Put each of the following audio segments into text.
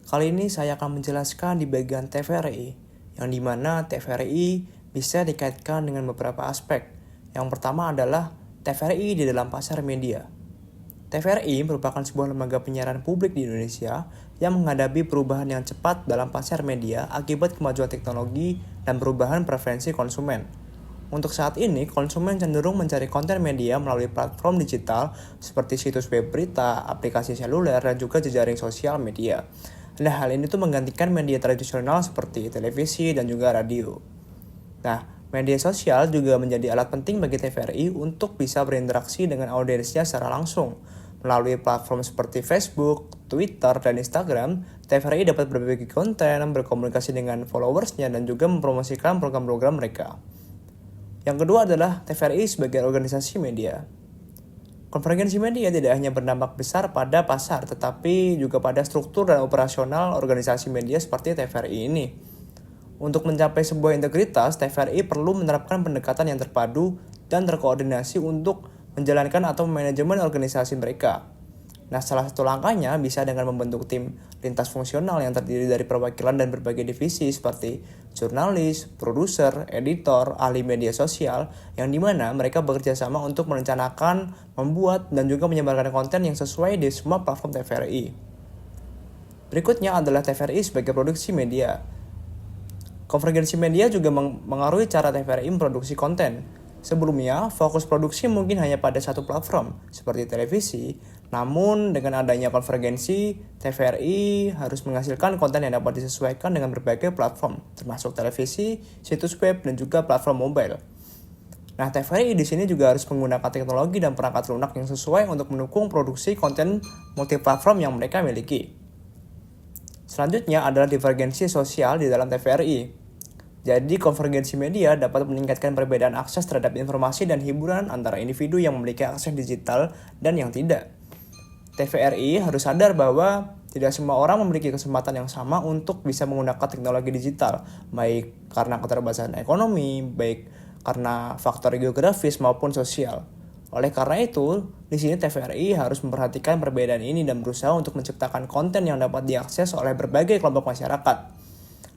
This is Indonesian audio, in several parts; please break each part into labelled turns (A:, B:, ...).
A: Kali ini saya akan menjelaskan di bagian TVRI, yang dimana TVRI bisa dikaitkan dengan beberapa aspek. Yang pertama adalah TVRI di dalam pasar media. TVRI merupakan sebuah lembaga penyiaran publik di Indonesia yang menghadapi perubahan yang cepat dalam pasar media akibat kemajuan teknologi dan perubahan preferensi konsumen. Untuk saat ini, konsumen cenderung mencari konten media melalui platform digital seperti situs web berita, aplikasi seluler, dan juga jejaring sosial media. Nah, hal ini tuh menggantikan media tradisional seperti televisi dan juga radio. Nah, media sosial juga menjadi alat penting bagi TVRI untuk bisa berinteraksi dengan audiensnya secara langsung. Melalui platform seperti Facebook, Twitter, dan Instagram, TVRI dapat berbagi konten, berkomunikasi dengan followersnya, dan juga mempromosikan program-program mereka. Yang kedua adalah TVRI sebagai organisasi media. Konvergensi media tidak hanya berdampak besar pada pasar, tetapi juga pada struktur dan operasional organisasi media seperti TVRI ini. Untuk mencapai sebuah integritas, TVRI perlu menerapkan pendekatan yang terpadu dan terkoordinasi untuk menjalankan atau manajemen organisasi mereka. Nah, salah satu langkahnya bisa dengan membentuk tim lintas fungsional yang terdiri dari perwakilan dan berbagai divisi seperti jurnalis, produser, editor, ahli media sosial, yang dimana mereka bekerja sama untuk merencanakan, membuat, dan juga menyebarkan konten yang sesuai di semua platform TVRI. Berikutnya adalah TVRI sebagai produksi media. Konvergensi media juga mengaruhi cara TVRI memproduksi konten. Sebelumnya, fokus produksi mungkin hanya pada satu platform, seperti televisi. Namun, dengan adanya konvergensi, TVRI harus menghasilkan konten yang dapat disesuaikan dengan berbagai platform, termasuk televisi, situs web, dan juga platform mobile. Nah, TVRI di sini juga harus menggunakan teknologi dan perangkat lunak yang sesuai untuk mendukung produksi konten multiplatform yang mereka miliki. Selanjutnya adalah divergensi sosial di dalam TVRI. Jadi, konvergensi media dapat meningkatkan perbedaan akses terhadap informasi dan hiburan antara individu yang memiliki akses digital dan yang tidak. TVRI harus sadar bahwa tidak semua orang memiliki kesempatan yang sama untuk bisa menggunakan teknologi digital, baik karena keterbatasan ekonomi, baik karena faktor geografis maupun sosial. Oleh karena itu, di sini TVRI harus memperhatikan perbedaan ini dan berusaha untuk menciptakan konten yang dapat diakses oleh berbagai kelompok masyarakat.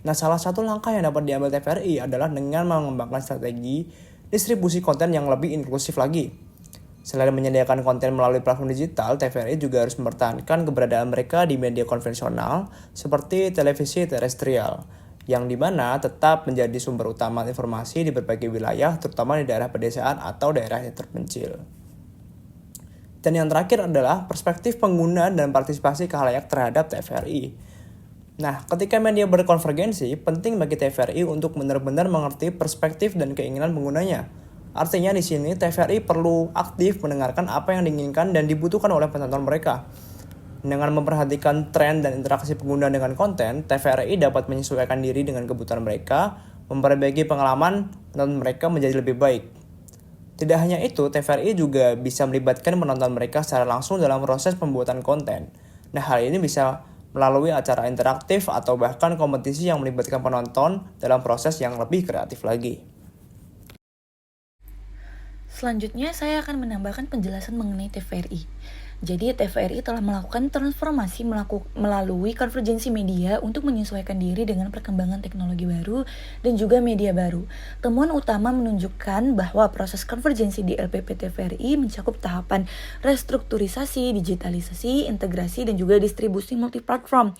A: Nah, salah satu langkah yang dapat diambil TVRI adalah dengan mengembangkan strategi distribusi konten yang lebih inklusif lagi. Selain menyediakan konten melalui platform digital, TVRI juga harus mempertahankan keberadaan mereka di media konvensional seperti televisi terestrial, yang dimana tetap menjadi sumber utama informasi di berbagai wilayah, terutama di daerah pedesaan atau daerah yang terpencil. Dan yang terakhir adalah perspektif pengguna dan partisipasi khalayak terhadap TVRI. Nah, ketika media berkonvergensi, penting bagi TVRI untuk benar-benar mengerti perspektif dan keinginan penggunanya. Artinya di sini TVRI perlu aktif mendengarkan apa yang diinginkan dan dibutuhkan oleh penonton mereka. Dengan memperhatikan tren dan interaksi pengguna dengan konten, TVRI dapat menyesuaikan diri dengan kebutuhan mereka, memperbaiki pengalaman penonton mereka menjadi lebih baik. Tidak hanya itu, TVRI juga bisa melibatkan penonton mereka secara langsung dalam proses pembuatan konten. Nah, hal ini bisa melalui acara interaktif atau bahkan kompetisi yang melibatkan penonton dalam proses yang lebih kreatif lagi.
B: Selanjutnya, saya akan menambahkan penjelasan mengenai TVRI. Jadi, TVRI telah melakukan transformasi melalui konvergensi media untuk menyesuaikan diri dengan perkembangan teknologi baru dan juga media baru. Temuan utama menunjukkan bahwa proses konvergensi di LPP TVRI mencakup tahapan restrukturisasi, digitalisasi, integrasi, dan juga distribusi multiplatform.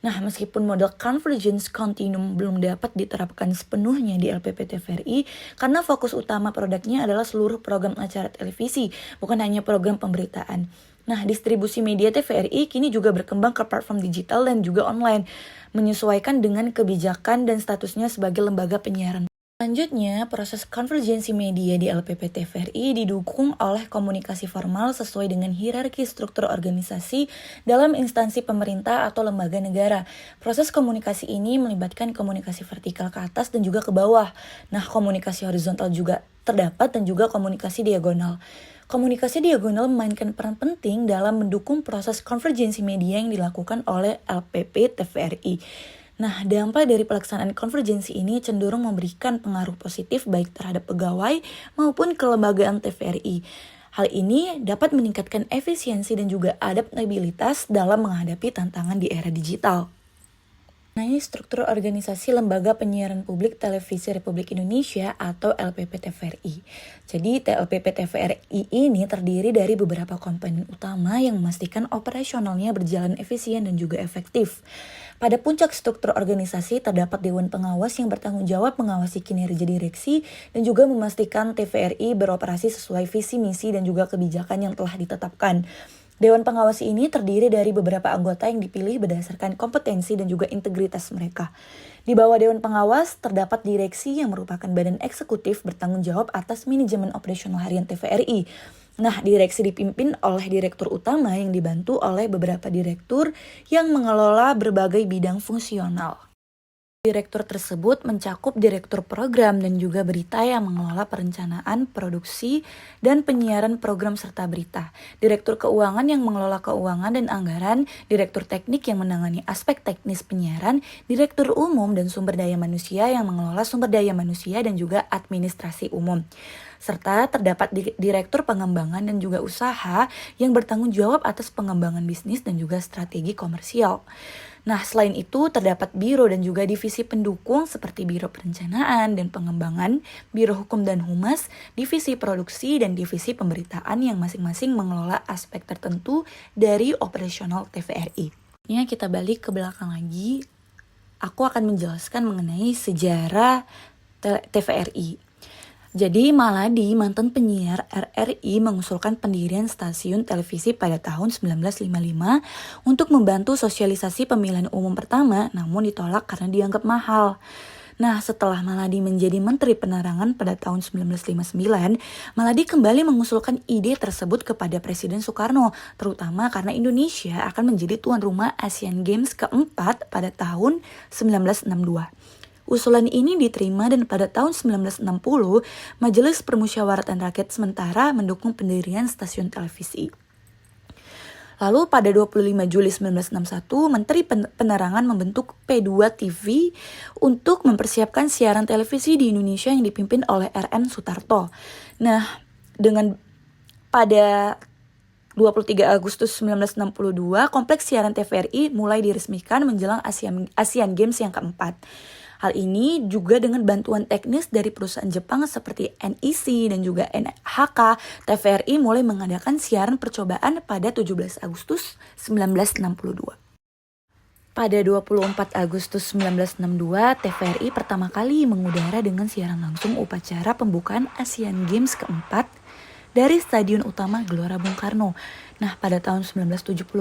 B: Nah, meskipun model convergence continuum belum dapat diterapkan sepenuhnya di LPP TVRI, karena fokus utama produknya adalah seluruh program acara televisi, bukan hanya program pemberitaan. Nah, distribusi media TVRI kini juga berkembang ke platform digital dan juga online, menyesuaikan dengan kebijakan dan statusnya sebagai lembaga penyiaran. Selanjutnya, proses konvergensi media di LPP TVRI didukung oleh komunikasi formal sesuai dengan hierarki struktur organisasi dalam instansi pemerintah atau lembaga negara. Proses komunikasi ini melibatkan komunikasi vertikal ke atas dan juga ke bawah. Nah, komunikasi horizontal juga terdapat dan juga komunikasi diagonal. Komunikasi diagonal memainkan peran penting dalam mendukung proses konvergensi media yang dilakukan oleh LPP TVRI. Nah, dampak dari pelaksanaan konvergensi ini cenderung memberikan pengaruh positif baik terhadap pegawai maupun kelembagaan TVRI. Hal ini dapat meningkatkan efisiensi dan juga adaptabilitas dalam menghadapi tantangan di era digital. Mengenai struktur organisasi Lembaga Penyiaran Publik Televisi Republik Indonesia atau LPP-TVRI. Jadi LPP-TVRI ini terdiri dari beberapa komponen utama yang memastikan operasionalnya berjalan efisien dan juga efektif. Pada puncak struktur organisasi terdapat Dewan Pengawas yang bertanggung jawab mengawasi kinerja direksi dan juga memastikan TVRI beroperasi sesuai visi misi dan juga kebijakan yang telah ditetapkan. Dewan Pengawas ini terdiri dari beberapa anggota yang dipilih berdasarkan kompetensi dan juga integritas mereka. Di bawah Dewan Pengawas terdapat direksi yang merupakan badan eksekutif bertanggung jawab atas manajemen operasional harian TVRI. Nah, direksi dipimpin oleh direktur utama yang dibantu oleh beberapa direktur yang mengelola berbagai bidang fungsional. Direktur tersebut mencakup direktur program dan juga berita yang mengelola perencanaan, produksi, dan penyiaran program serta berita. Direktur keuangan yang mengelola keuangan dan anggaran, direktur teknik yang menangani aspek teknis penyiaran, direktur umum dan sumber daya manusia yang mengelola sumber daya manusia dan juga administrasi umum. Serta terdapat direktur pengembangan dan juga usaha yang bertanggung jawab atas pengembangan bisnis dan juga strategi komersial. Nah, selain itu terdapat biro dan juga divisi pendukung seperti Biro Perencanaan dan Pengembangan, Biro Hukum dan Humas, Divisi Produksi, dan Divisi Pemberitaan yang masing-masing mengelola aspek tertentu dari operasional TVRI. Ini kita balik ke belakang lagi, aku akan menjelaskan mengenai sejarah TVRI. Jadi Maladi, mantan penyiar RRI, mengusulkan pendirian stasiun televisi pada tahun 1955 untuk membantu sosialisasi pemilihan umum pertama, namun ditolak karena dianggap mahal. Nah, setelah Maladi menjadi Menteri Penerangan pada tahun 1959, Maladi kembali mengusulkan ide tersebut kepada Presiden Soekarno, terutama karena Indonesia akan menjadi tuan rumah Asian Games keempat pada tahun 1962. Usulan ini diterima dan pada tahun 1960, Majelis Permusyawaratan Rakyat sementara mendukung pendirian stasiun televisi. Lalu pada 25 Juli 1961, Menteri Penerangan membentuk P2 TV untuk mempersiapkan siaran televisi di Indonesia yang dipimpin oleh RN Sutarto. Nah, pada 23 Agustus 1962, kompleks siaran TVRI mulai diresmikan menjelang Asian Games yang keempat. Hal ini juga dengan bantuan teknis dari perusahaan Jepang seperti NEC dan juga NHK, TVRI mulai mengadakan siaran percobaan pada 17 Agustus 1962. Pada 24 Agustus 1962, TVRI pertama kali mengudara dengan siaran langsung upacara pembukaan Asian Games keempat dari Stadion Utama Gelora Bung Karno. Nah, pada tahun 1975,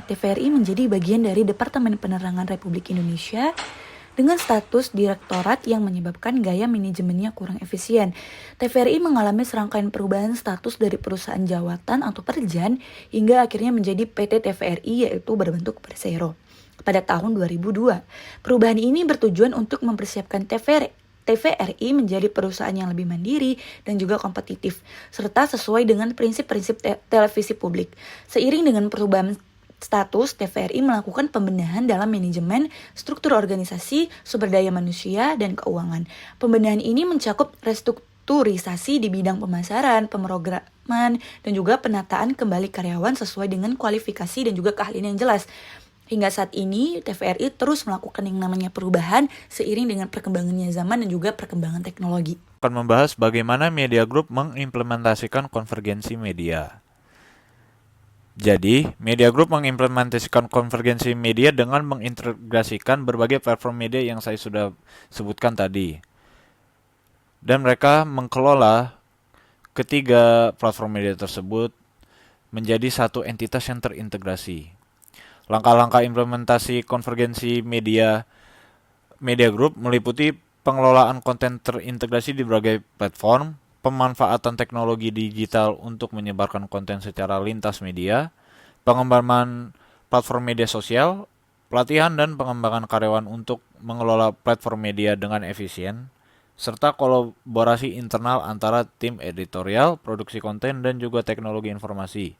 B: TVRI menjadi bagian dari Departemen Penerangan Republik Indonesia dengan status direktorat yang menyebabkan gaya manajemennya kurang efisien. TVRI mengalami serangkaian perubahan status dari perusahaan jawatan atau perjan hingga akhirnya menjadi PT TVRI, yaitu berbentuk persero pada tahun 2002. Perubahan ini bertujuan untuk mempersiapkan TVRI menjadi perusahaan yang lebih mandiri dan juga kompetitif, serta sesuai dengan prinsip-prinsip televisi publik. Seiring dengan perubahan status, TVRI melakukan pembenahan dalam manajemen, struktur organisasi, sumber daya manusia, dan keuangan. Pembenahan ini mencakup restrukturisasi di bidang pemasaran, pemrograman, dan juga penataan kembali karyawan sesuai dengan kualifikasi dan juga keahlian yang jelas. Hingga saat ini, TVRI terus melakukan yang namanya perubahan seiring dengan perkembangannya zaman dan juga perkembangan teknologi.
C: Akan membahas bagaimana Media Group mengimplementasikan konvergensi media. Jadi, Media Group mengimplementasikan konvergensi media dengan mengintegrasikan berbagai platform media yang saya sudah sebutkan tadi. Dan mereka mengelola ketiga platform media tersebut menjadi satu entitas yang terintegrasi. Langkah-langkah implementasi konvergensi media Group meliputi pengelolaan konten terintegrasi di berbagai platform, pemanfaatan teknologi digital untuk menyebarkan konten secara lintas media, pengembangan platform media sosial, pelatihan dan pengembangan karyawan untuk mengelola platform media dengan efisien, serta kolaborasi internal antara tim editorial, produksi konten, dan juga teknologi informasi.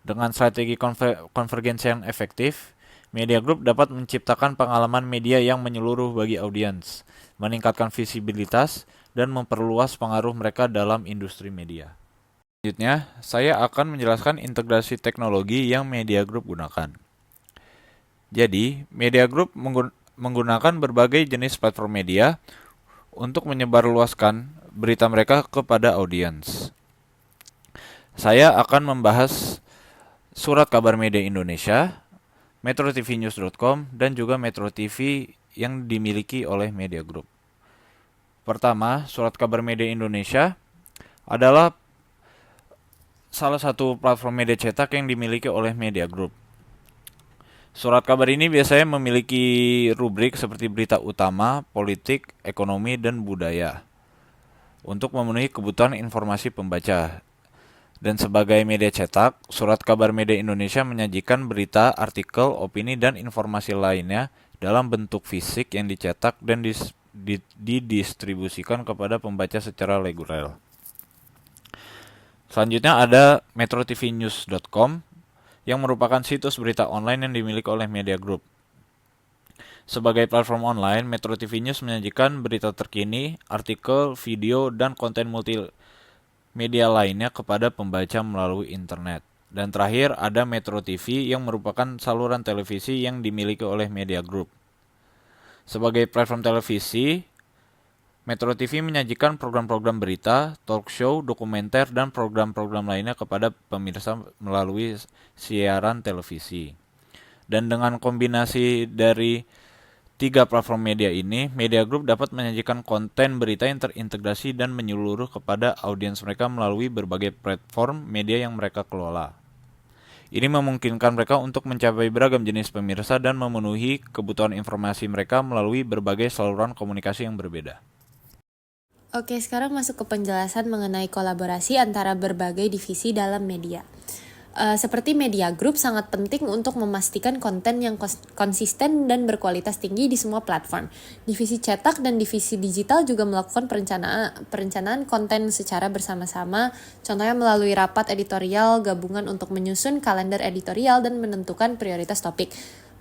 C: Dengan strategi konvergensi yang efektif, Media Group dapat menciptakan pengalaman media yang menyeluruh bagi audiens, meningkatkan visibilitas, dan memperluas pengaruh mereka dalam industri media. Selanjutnya, saya akan menjelaskan integrasi teknologi yang Media Group gunakan. Jadi, Media Group menggunakan berbagai jenis platform media untuk menyebarluaskan berita mereka kepada audiens. Saya akan membahas Surat Kabar Media Indonesia, metrotvnews.com, dan juga Metro TV yang dimiliki oleh Media Group. Pertama, Surat Kabar Media Indonesia adalah salah satu platform media cetak yang dimiliki oleh Media Group. Surat kabar ini biasanya memiliki rubrik seperti berita utama, politik, ekonomi, dan budaya untuk memenuhi kebutuhan informasi pembaca. Dan sebagai media cetak, Surat Kabar Media Indonesia menyajikan berita, artikel, opini, dan informasi lainnya dalam bentuk fisik yang dicetak dan didistribusikan kepada pembaca secara reguler. Selanjutnya ada metrotvnews.com yang merupakan situs berita online yang dimiliki oleh Media Group. Sebagai platform online, Metro TV News menyajikan berita terkini, artikel, video, dan konten multimedia lainnya kepada pembaca melalui internet. Dan terakhir ada Metro TV yang merupakan saluran televisi yang dimiliki oleh Media Group. Sebagai platform televisi, Metro TV menyajikan program-program berita, talk show, dokumenter, dan program-program lainnya kepada pemirsa melalui siaran televisi. Dan dengan kombinasi dari 3 platform media ini, Media Group dapat menyajikan konten berita yang terintegrasi dan menyeluruh kepada audiens mereka melalui berbagai platform media yang mereka kelola. Ini memungkinkan mereka untuk mencapai beragam jenis pemirsa dan memenuhi kebutuhan informasi mereka melalui berbagai saluran komunikasi yang berbeda.
D: Oke, sekarang masuk ke penjelasan mengenai kolaborasi antara berbagai divisi dalam media. Seperti Media Group sangat penting untuk memastikan konten yang konsisten dan berkualitas tinggi di semua platform. Divisi cetak dan divisi digital juga melakukan perencanaan konten secara bersama-sama, contohnya melalui rapat editorial gabungan untuk menyusun kalender editorial dan menentukan prioritas topik.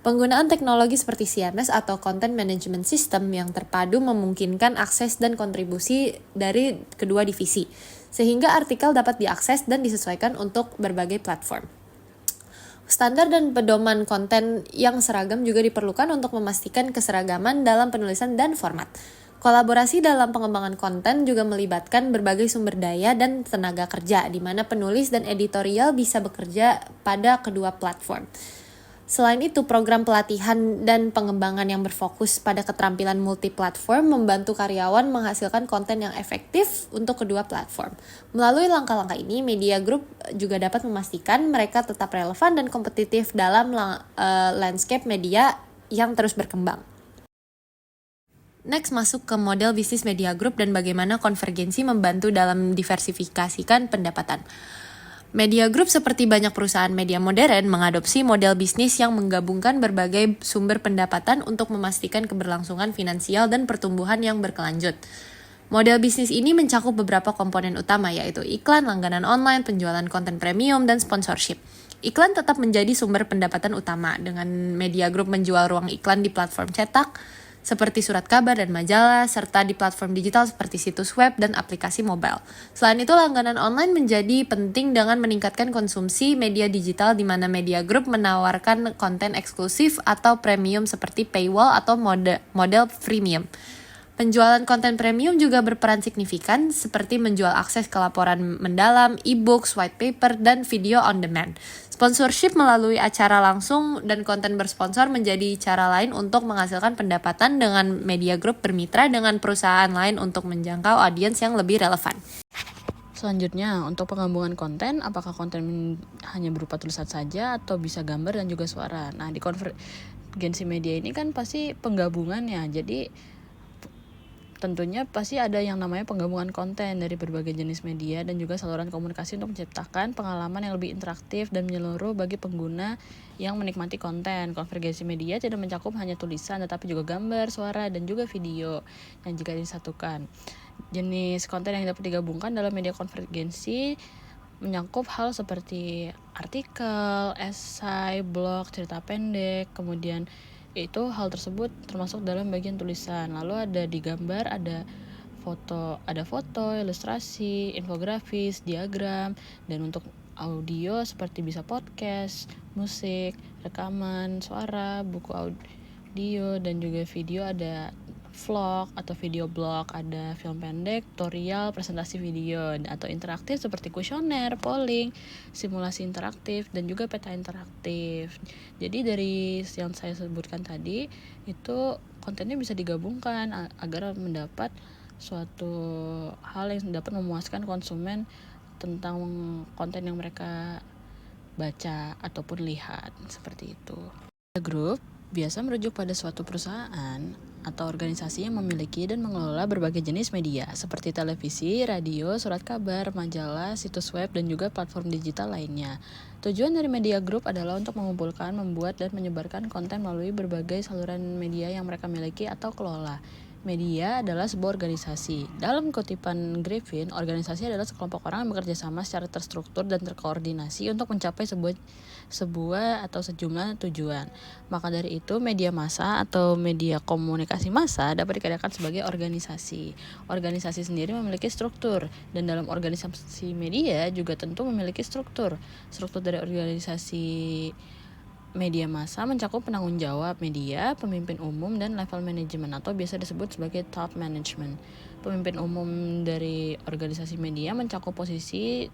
D: Penggunaan teknologi seperti CMS atau Content Management System yang terpadu memungkinkan akses dan kontribusi dari kedua divisi, sehingga artikel dapat diakses dan disesuaikan untuk berbagai platform. Standar dan pedoman konten yang seragam juga diperlukan untuk memastikan keseragaman dalam penulisan dan format. Kolaborasi dalam pengembangan konten juga melibatkan berbagai sumber daya dan tenaga kerja, di mana penulis dan editorial bisa bekerja pada kedua platform. Selain itu, program pelatihan dan pengembangan yang berfokus pada keterampilan multiplatform membantu karyawan menghasilkan konten yang efektif untuk kedua platform. Melalui langkah-langkah ini, Media Group juga dapat memastikan mereka tetap relevan dan kompetitif dalam landscape media yang terus berkembang. Next, masuk ke model bisnis Media Group dan bagaimana konvergensi membantu dalam diversifikasikan pendapatan. Media Group seperti banyak perusahaan media modern mengadopsi model bisnis yang menggabungkan berbagai sumber pendapatan untuk memastikan keberlangsungan finansial dan pertumbuhan yang berkelanjut. Model bisnis ini mencakup beberapa komponen utama yaitu iklan, langganan online, penjualan konten premium, dan sponsorship. Iklan tetap menjadi sumber pendapatan utama dengan Media Group menjual ruang iklan di platform cetak, seperti surat kabar dan majalah, serta di platform digital seperti situs web dan aplikasi mobile. Selain itu, langganan online menjadi penting dengan meningkatkan konsumsi media digital di mana Media Group menawarkan konten eksklusif atau premium seperti paywall atau model freemium. Penjualan konten premium juga berperan signifikan seperti menjual akses ke laporan mendalam, e-books, white paper, dan video on demand. Sponsorship melalui acara langsung dan konten bersponsor menjadi cara lain untuk menghasilkan pendapatan dengan Media Group bermitra dengan perusahaan lain untuk menjangkau audiens yang lebih relevan.
E: Selanjutnya, untuk penggabungan konten, apakah konten hanya berupa tulisan saja atau bisa gambar dan juga suara? Nah, di konvergensi media ini kan pasti penggabungannya, jadi tentunya pasti ada yang namanya penggabungan konten dari berbagai jenis media dan juga saluran komunikasi untuk menciptakan pengalaman yang lebih interaktif dan menyeluruh bagi pengguna yang menikmati konten. Konvergensi media tidak mencakup hanya tulisan tetapi juga gambar, suara, dan juga video yang jika disatukan. Jenis konten yang dapat digabungkan dalam media konvergensi mencakup hal seperti artikel, esai, blog, cerita pendek, kemudian itu hal tersebut termasuk dalam bagian tulisan. Lalu ada di gambar, ada foto, ilustrasi, infografis, diagram, dan untuk audio seperti bisa podcast, musik, rekaman suara, radio, dan juga video ada vlog atau video blog, ada film pendek, tutorial, presentasi video, atau interaktif seperti kuesioner, polling, simulasi interaktif, dan juga peta interaktif. Jadi dari yang saya sebutkan tadi, itu kontennya bisa digabungkan agar mendapat suatu hal yang dapat memuaskan konsumen tentang konten yang mereka baca ataupun lihat, seperti itu. Grup biasa merujuk pada suatu perusahaan atau organisasi yang memiliki dan mengelola berbagai jenis media seperti televisi, radio, surat kabar, majalah, situs web, dan juga platform digital lainnya. Tujuan dari media group adalah untuk mengumpulkan, membuat, dan menyebarkan konten melalui berbagai saluran media yang mereka miliki atau kelola. Media adalah sebuah organisasi. Dalam kutipan Griffin, organisasi adalah sekelompok orang yang bekerja sama secara terstruktur dan terkoordinasi untuk mencapai sebuah atau sejumlah tujuan. Maka dari itu, media massa atau media komunikasi massa dapat dikatakan sebagai organisasi. Organisasi sendiri memiliki struktur, dan dalam organisasi media juga tentu memiliki struktur. Struktur dari organisasi media massa mencakup penanggung jawab media, pemimpin umum, dan level manajemen atau biasa disebut sebagai top management. Pemimpin umum dari organisasi media mencakup posisi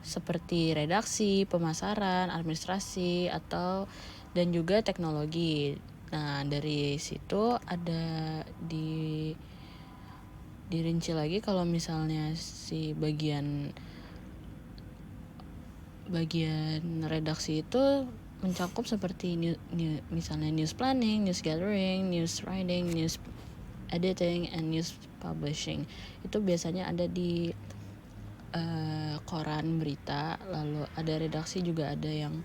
E: seperti redaksi, pemasaran, administrasi, dan juga teknologi. Nah, dari situ ada dirinci lagi kalau misalnya si bagian redaksi itu mencakup seperti misalnya news planning, news gathering, news writing, news editing, and news publishing. Itu biasanya ada di koran berita. Lalu ada redaksi juga, ada yang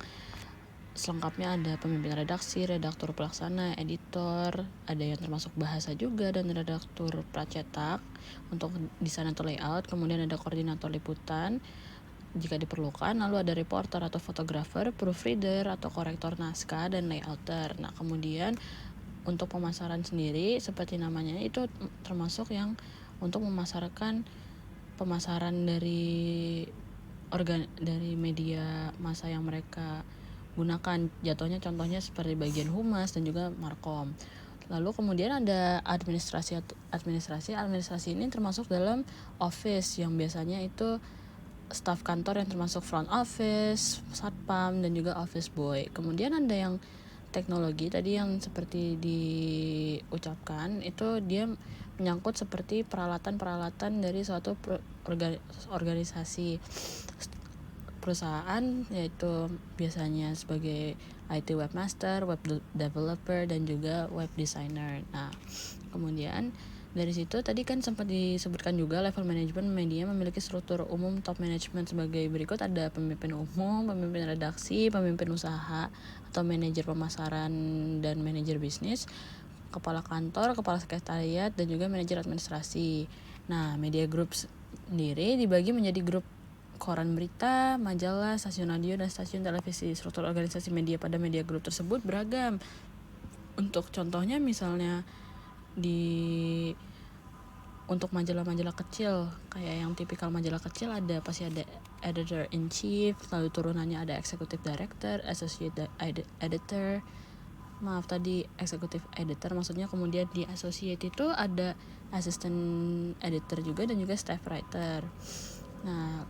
E: selengkapnya ada pemimpin redaksi, redaktur pelaksana, editor, ada yang termasuk bahasa juga, dan redaktur pracetak untuk desain atau layout. Kemudian ada koordinator liputan jika diperlukan, lalu ada reporter atau fotografer, proofreader atau korektor naskah, dan layouter. Nah, kemudian untuk pemasaran sendiri seperti namanya itu termasuk yang untuk memasarkan pemasaran dari media massa yang mereka gunakan. Jatuhnya contohnya seperti bagian humas dan juga markom. Lalu kemudian ada administrasi ini termasuk dalam office yang biasanya itu staf kantor yang termasuk front office, satpam, dan juga office boy. Kemudian ada yang teknologi tadi yang seperti diucapkan, itu dia menyangkut seperti peralatan-peralatan dari suatu organisasi perusahaan, yaitu biasanya sebagai IT webmaster, web developer, dan juga web designer. Nah, kemudian dari situ tadi kan sempat disebutkan juga level manajemen media memiliki struktur umum top management sebagai berikut. Ada pemimpin umum, pemimpin redaksi, pemimpin usaha atau manajer pemasaran dan manajer bisnis, kepala kantor, kepala sekretariat, dan juga manajer administrasi. Nah, media group sendiri dibagi menjadi grup koran berita, majalah, stasiun radio, dan stasiun televisi. Struktur organisasi media pada media group tersebut beragam. Untuk contohnya misalnya untuk majalah-majalah kecil, kayak yang tipikal majalah kecil pasti ada editor in chief, lalu turunannya ada executive director, associate editor, executive editor maksudnya. Kemudian di associate itu ada assistant editor juga, dan juga staff writer. Nah,